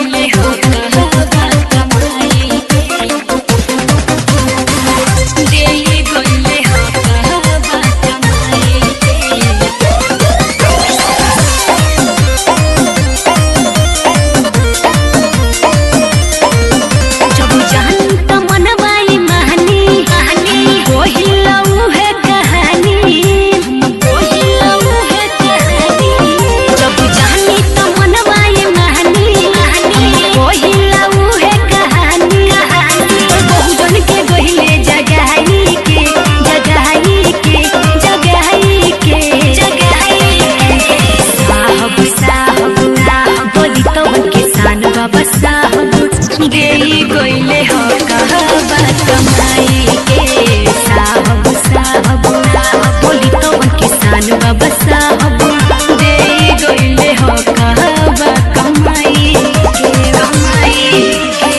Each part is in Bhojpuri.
गइले हो कहबा कमाई देई गइले हो कहबा कमाई जब जान त मनवाई महानी कोहिलऊ है कहानी कोहिलऊ है कहानी जब जानी त मनवाई महानी कोहिलऊ है कहानी बहुजन के गहिले जगाई के जगाई के जगाई के जगाई साहब साहब बोली तो के सान बाबा साहब देई गइले हो कहबा कमाई के साहब साहब बोली तो के सान बाबा साहब देई गइले हो कहबा कमाई के कमाई के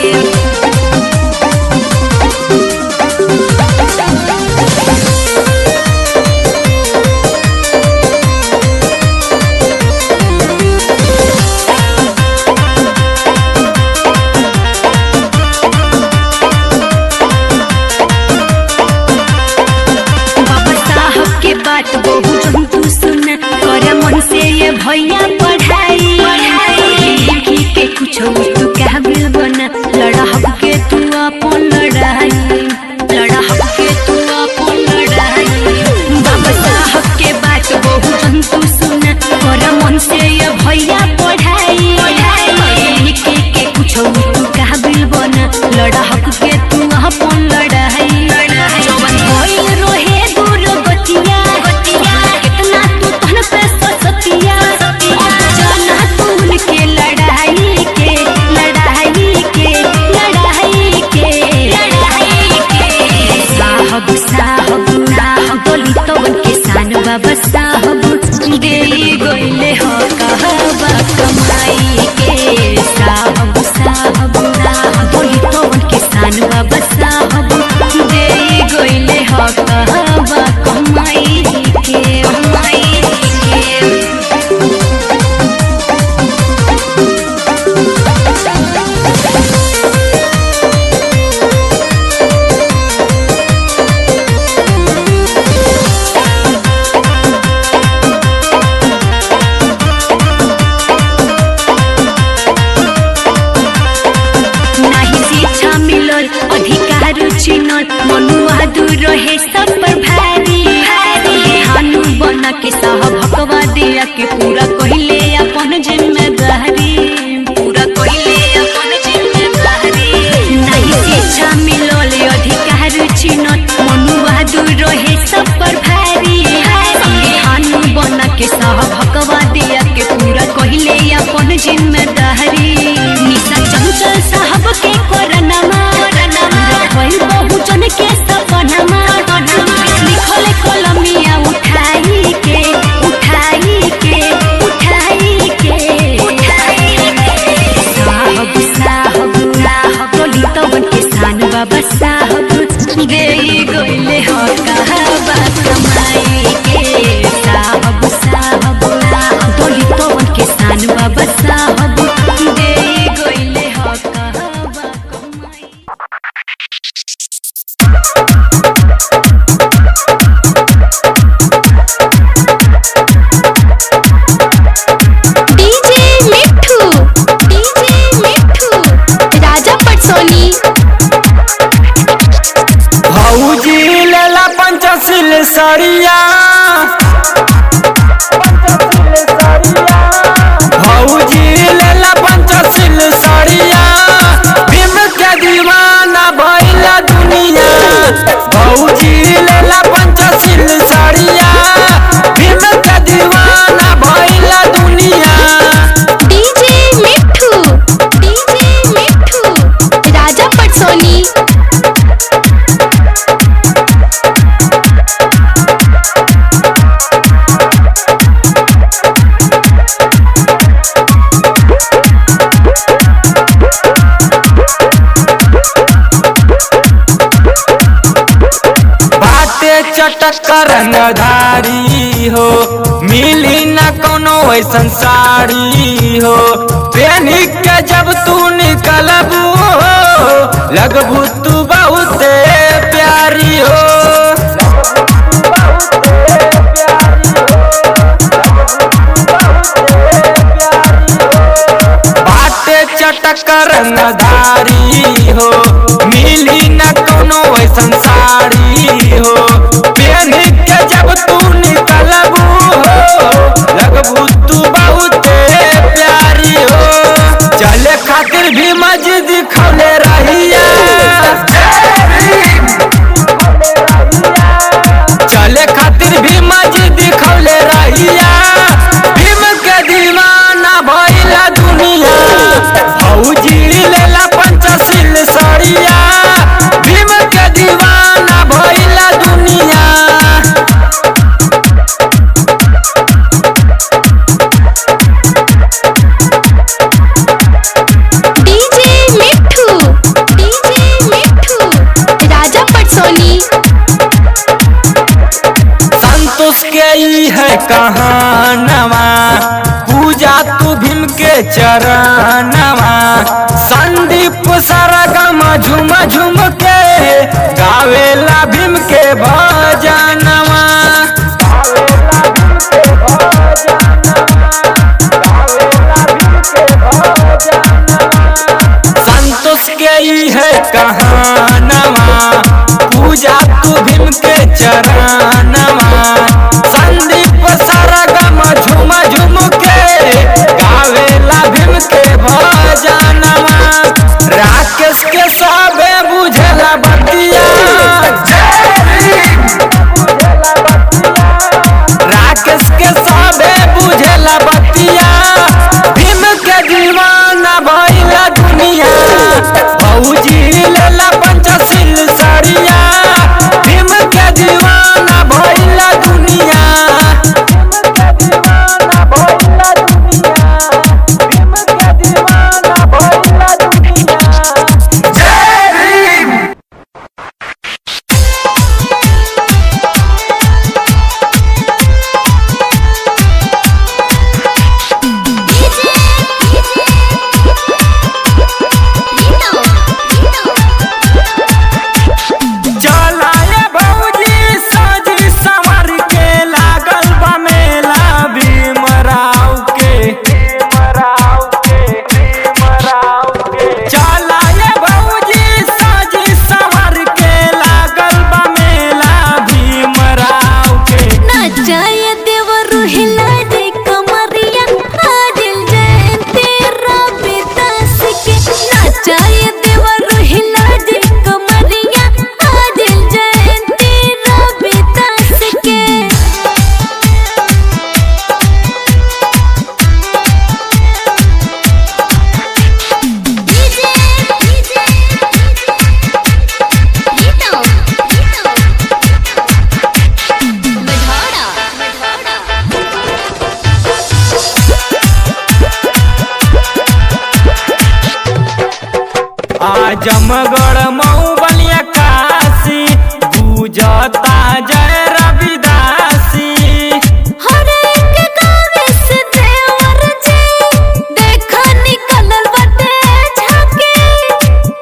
बाबा साहब के बात बहुजन तू सुन कर मन से ये भैया पढ़ाई लिखी के कुछ तू काबिल बना लड़ा हक के तू अपन लड़ाई लड़ा हक के तू अपन लड़ाई बाबा साहब के बात बहुजन तू सुन कर मन से ये भैया पढ़ाई लिखी के कुछ तू काबिल बना लड़ा हक के तू अपन लड़ाई जवन होइल रोहे दूर गतिया कितना तू तन पे सतिया जाना तू उनके लड़ाई के लड़ाई के लड़ाई के लड़ाई के साहब साहब बोली तो उनके सान बाबा साहब देई गइले हो कहबा कमाई के साहब साहब बोली तो उनके सान बाबा साहब देई गइले हो कहबा कमाई के कमाई के नाही शिक्षा मिलल अधिकार चिनल मनुआ दूर रहे सब पर भारी हानु बना के साहब हकवा दिया के पूरा कहिले अपन जिम्मेदारी पूरा कहिले अपन जिम्मेदारी नाही शिक्षा मिलल अधिकार चिनल मनुआ दूर रहे सब पर भारी हानु बना के साहब हकवा दिया के पूरा कहिले अपन जिम्मेदारी निशा चंचल साहब के कोरनमा रखल बहुजन के सपनमा लिखल कलमिया उठाई के उठाई के उठाई के उठाई के साहब साहब बोली तो के सान बाबा साहब देई गइले हो कहबा कमाई के साहब साहब बोली तो के सान बाबा साहब देई गइले हो कहबा कमाई डीजे मिठू राजा पटसोनी भौजी लेला पंचशील सरिया भौजी लेला पंचशील सरिया भीम के दीवाना भइला दुनिया भौजी लेला पंचशील सरिया भीम के दीवाना भइला दुनिया डीजे मिठू राजा पटसोनी चटकर रंगधारी हो मिली न कोनो ऐसन साड़ी हो पेनी के जब तू निकलबू लगबू तू बहुत प्यारी हो। बाटे चटकर नदारी हो मिली न कोनो वैसन साड़ी हो। पेनी के जब तू निकलबू लगबू तू बहुत प्यारी हो। चले खातिर भी मस्जिद खौले रहिया, चले खातिर भी मस्जिद खौले रहिया। भीम के दीवाना भइला दुनिया भौजी लेला पंचशील सड़िया। भीम के दीवाना भइला दुनिया। राजा पटसोनी। संतोष के ई है कहानवा पूजा तू भीम के चरणवा। संदीप सरगम झुम झुम के गावेला भीम के भजनवा। संतोष के ई है कहानवा पूजा तू भीम के चरणवा। संदीप सरगम झुम झुम के गावेला भीम के भजनवा। राकेश के सबे बुझला बतिया, राकेश के सबे बुझला बतिया। भीम के दीवाना भइला दुनिया भौजी लेला पंचशील सड़िया। भीम के दीवाना भइला दुनिया। भीम के दीवाना भइला दुनिया। जय भीम। चलाए भौजी सजी संवर के लागल बा मेला भीमराव के। चलाए भौजी सजी संवर के लागल बा मेला भीमराव के। नचाए देवरु हिला दे कमरिया आदिल जयंती रविदास के। नचाए देवरु हिला दे कमरिया आदिल जयंती रविदास के। आजमगढ़ मऊ बलिया काशी पूजता जय रविदासी। हर एक गावे से देवर जी देखा निकलल बाटे झाके,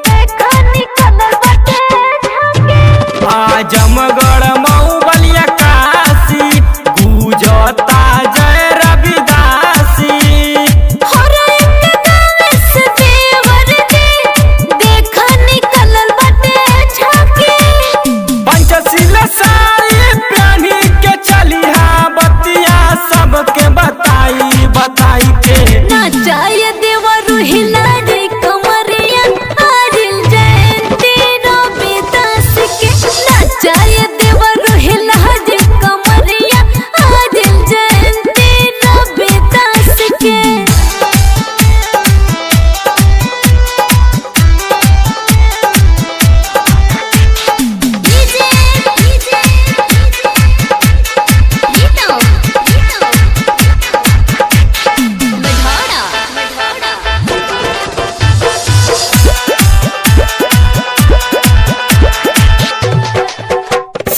देखा निकलल बाटे झाके। आजमगढ़ मऊ बलिया काशी पूजता जय रविदासी। हर एक गावे से देवर जी देखा निकलल बाटे झाके। पंचशील साड़ी पहनी के चलिहा बतिया सबके बताई बताई के। नचाए देवरु हिला दे कमरिया आदिल जयंती रविदास के। नचाए देवरु हिला दे कमरिया आदिल जयंती रविदास के।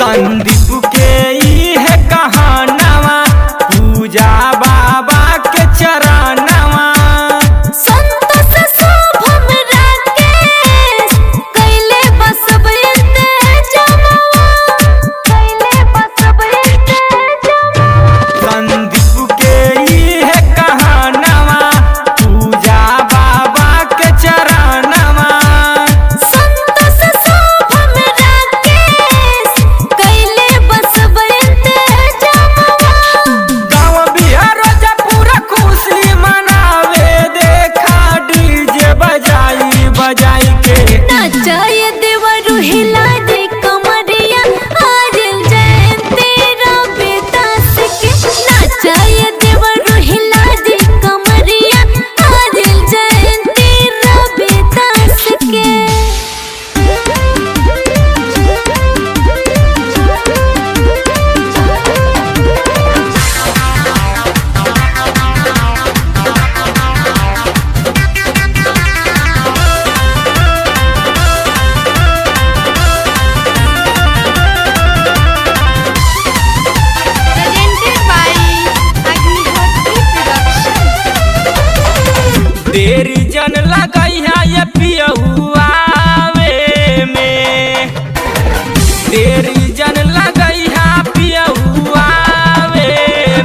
संदीप के ई है कहानवा पूजा बाबा के चरणवा। संदीप ये देवर हिला दे कमरिया आज जयंती रविदास के। देरी जन लगई है ये पियहुआ में, देरी जन लगई है पियहुआ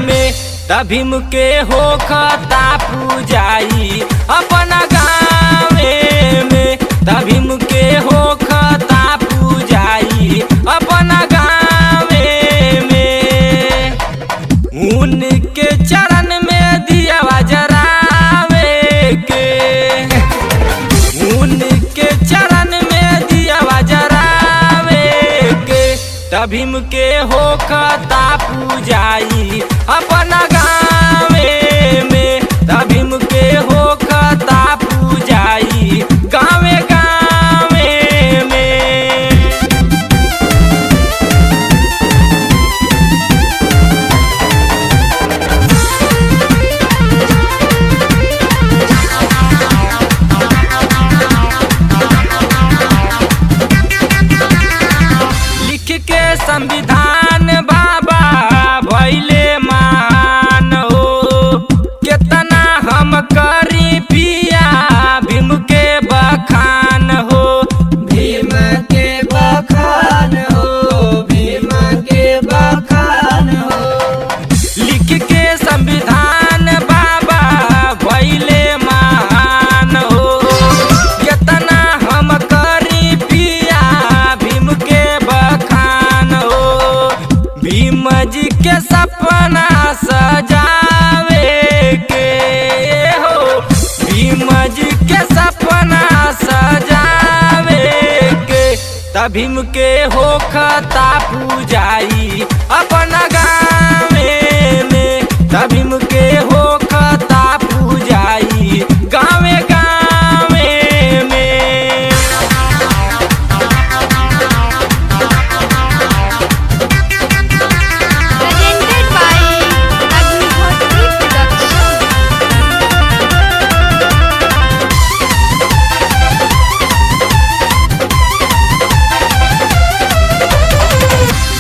में। तभी मुके हो खता पूजाई अपना गाँवे में, तभी मुके हो खता पूजाई अपना गाँवे में। उनके चरण में दिया जरा तभी मुके हो खता पूजाई अपना गाँवे में, तभी मुके हो खता पूजाई गाँवे गाँवे में। संविधान बाबा भैले मान हो, कितना हम करी पिया भीम के बखान हो, भीम के बखान हो, भीम के बखान हो। लिख के संविधान बाबा भैले मान हो, कितना हम करी पिया भीम के बखान हो। भीम जी के सपना सजावे के हो, भीम जी के सपना सजावे के। तभी मुके हो खता पूजाई अपना गाँवे में, तभी मुके हो खता पूजाई गाँवे गाँवे में।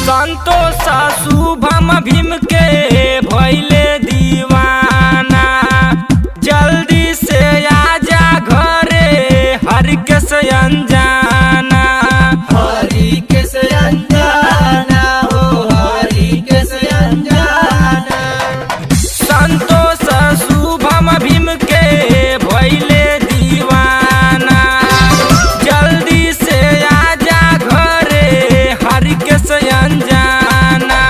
संतोष शुभम भीम के भैले दीवाना, जल्दी से आजा घरे हरि के से अनजाना, हरि के से अनजाना हो, हरि के से अनजाना। संतोष शुभम भीम के भैले दीवाना, जल्दी से आजा घरे हरि के से अनजाना।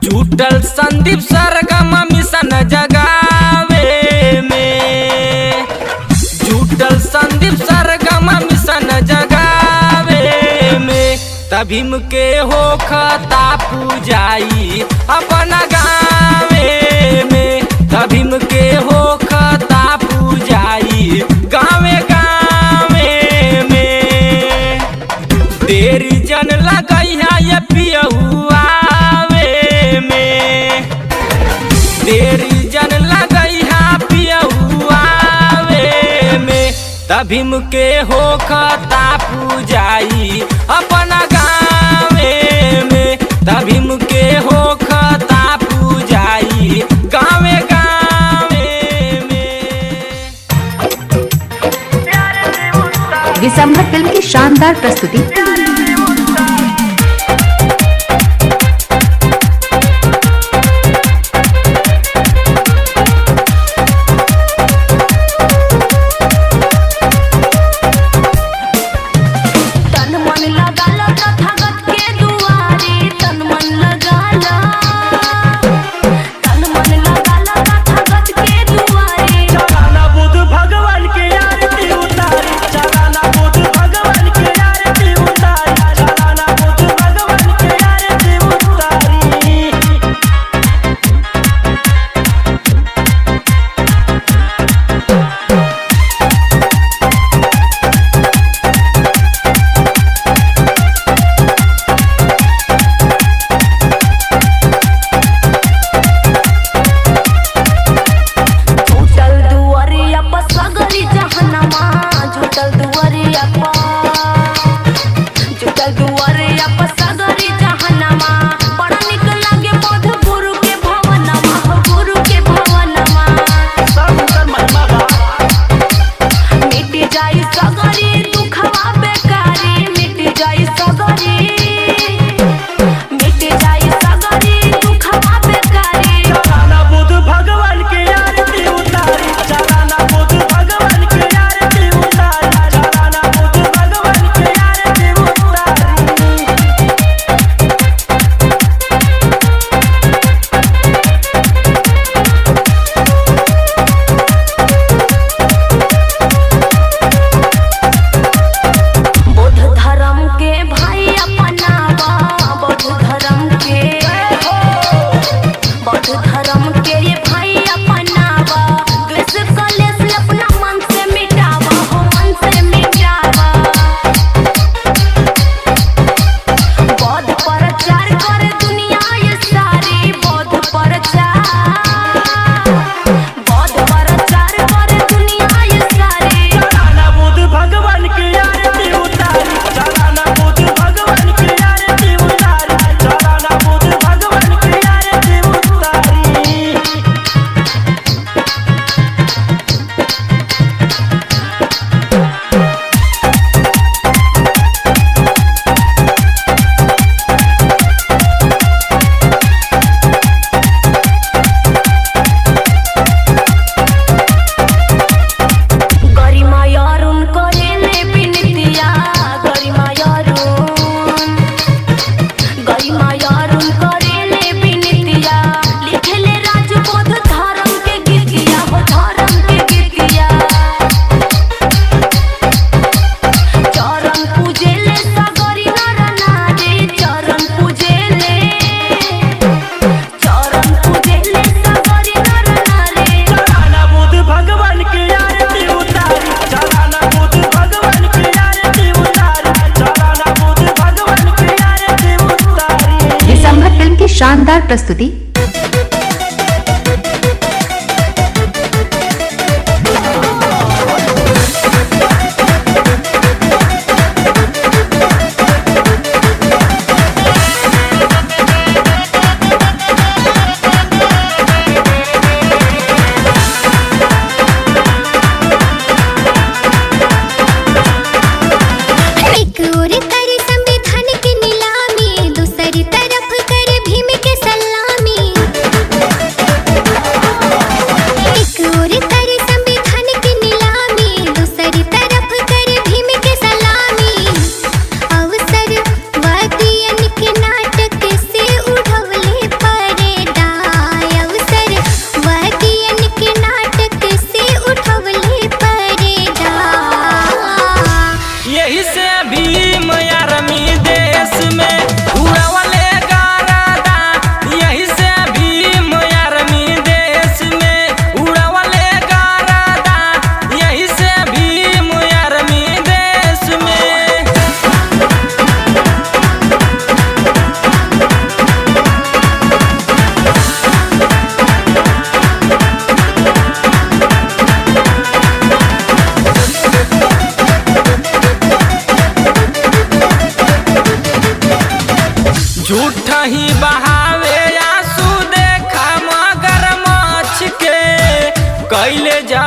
जुटल संदीप सरगम मिशन जगावे में, जुटल संदीप सरगम मिशन जगावे में। तभी मुके हो खता पूजाई अपना गाँवे में, तभी मुके हो खता पूजाई गाँवे गाँवे में। देरी जन लगई है ये पियहुआ में, देरी जन लगई है पियहुआ में। तभी मुके हो खता पूजाई अपना गाँवे में, तभी मुके हो खता पूजाई गाँवे गाँवे में। विसंबर फिल्म की शानदार प्रस्तुति। भगवान के आरती उतारी, चलाना बुद्ध भगवान के आरती उतारी। शानदार प्रस्तुति। झूठा ही बहावे आंसू देखा मगरमच्छ के कैले जा